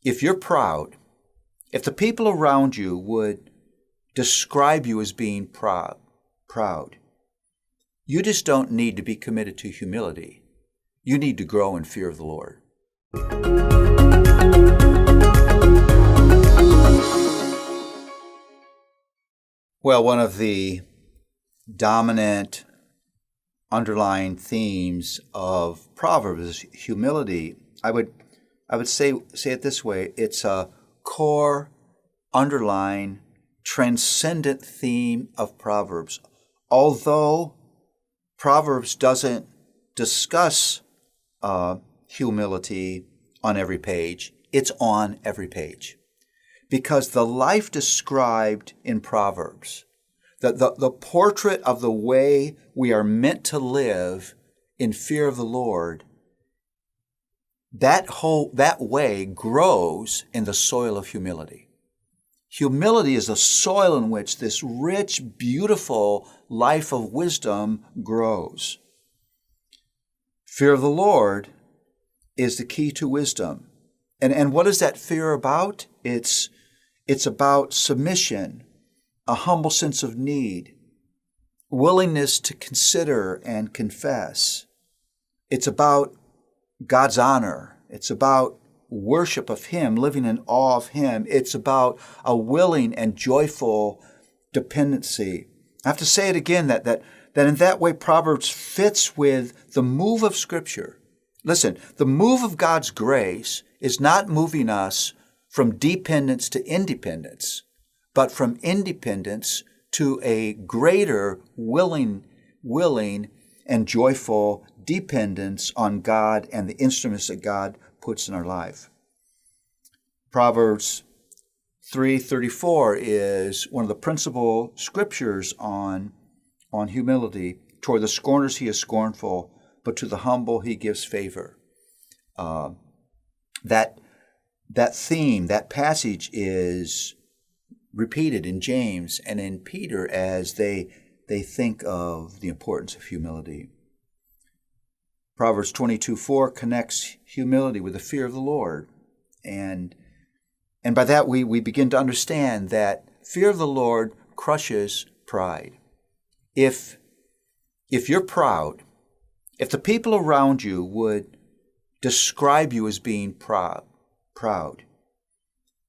if you're proud, if the people around you would describe you as being proud, you just don't need to be committed to humility. You need to grow in fear of the Lord. Well, one of the dominant underlying themes of Proverbs is humility. I would say it this way: it's a core, underlying, transcendent theme of Proverbs. Although Proverbs doesn't discuss humility on every page, it's on every page. Because the life described in Proverbs, the portrait of the way we are meant to live in fear of the Lord, that way grows in the soil of humility. Humility is the soil in which this rich, beautiful life of wisdom grows. Fear of the Lord is the key to wisdom. And what is that fear about? It's about submission, a humble sense of need, willingness to consider and confess. It's about God's honor. It's about worship of Him, living in awe of Him. It's about a willing and joyful dependency. I have to say it again, that in that way Proverbs fits with the move of Scripture. Listen, the move of God's grace is not moving us from dependence to independence, but from independence to a greater willing and joyful dependence on God and the instruments that God puts in our life. Proverbs 3:34 is one of the principal scriptures on humility. Toward the scorners he is scornful, but to the humble he gives favor. That theme, that passage is repeated in James and in Peter as they think of the importance of humility. Proverbs 22:4 connects humility with the fear of the Lord. And by that we begin to understand that fear of the Lord crushes pride. If you're proud, if the people around you would describe you as being proud,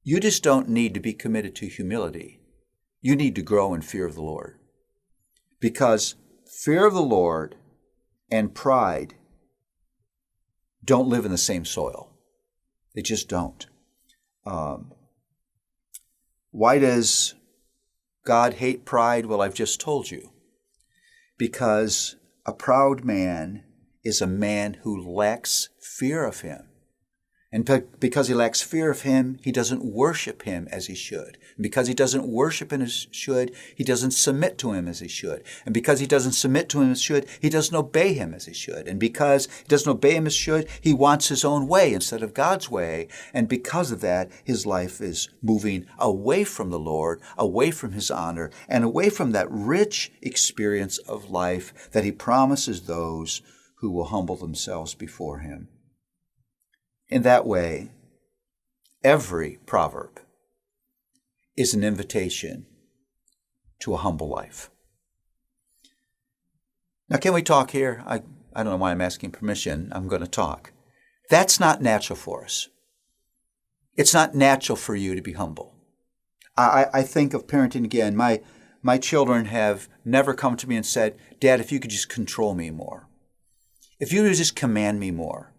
you just don't need to be committed to humility. You need to grow in fear of the Lord. Because fear of the Lord and pride don't live in the same soil. They just don't. Why does God hate pride? Well, I've just told you. Because a proud man is a man who lacks fear of Him. And because he lacks fear of Him, he doesn't worship Him as he should. And because he doesn't worship Him as he should, he doesn't submit to Him as he should. And because he doesn't submit to Him as he should, he doesn't obey Him as he should. And because he doesn't obey Him as he should, he wants his own way instead of God's way. And because of that, his life is moving away from the Lord, away from His honor, and away from that rich experience of life that He promises those who will humble themselves before Him. In that way, every proverb is an invitation to a humble life. Now, can we talk here? I don't know why I'm asking permission. I'm going to talk. That's not natural for us. It's not natural for you to be humble. I think of parenting again. My children have never come to me and said, "Dad, if you could just control me more. If you would just command me more.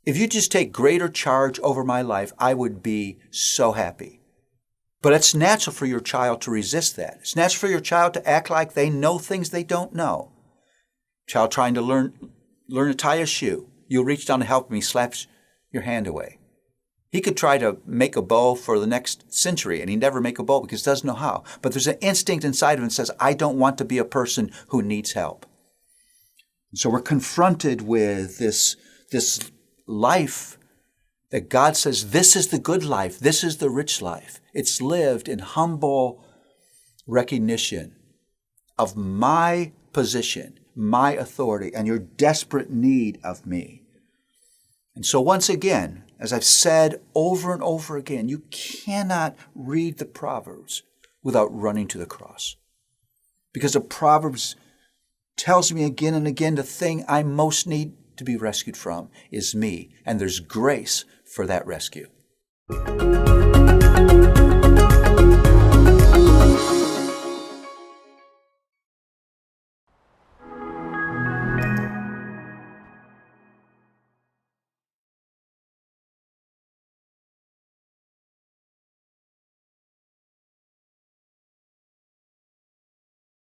If you just take greater charge over my life, I would be so happy." But it's natural for your child to resist that. It's natural for your child to act like they know things they don't know. Child trying to learn to tie a shoe. You'll reach down to help him, he slaps your hand away. He could try to make a bow for the next century, and he'd never make a bow because he doesn't know how. But there's an instinct inside of him that says, I don't want to be a person who needs help. So we're confronted with this life that God says, this is the good life, this is the rich life. It's lived in humble recognition of my position, my authority, and your desperate need of me. And so once again, as I've said over and over again, you cannot read the Proverbs without running to the cross. Because the Proverbs tells me again and again the thing I most need to be rescued from is me, and there's grace for that rescue.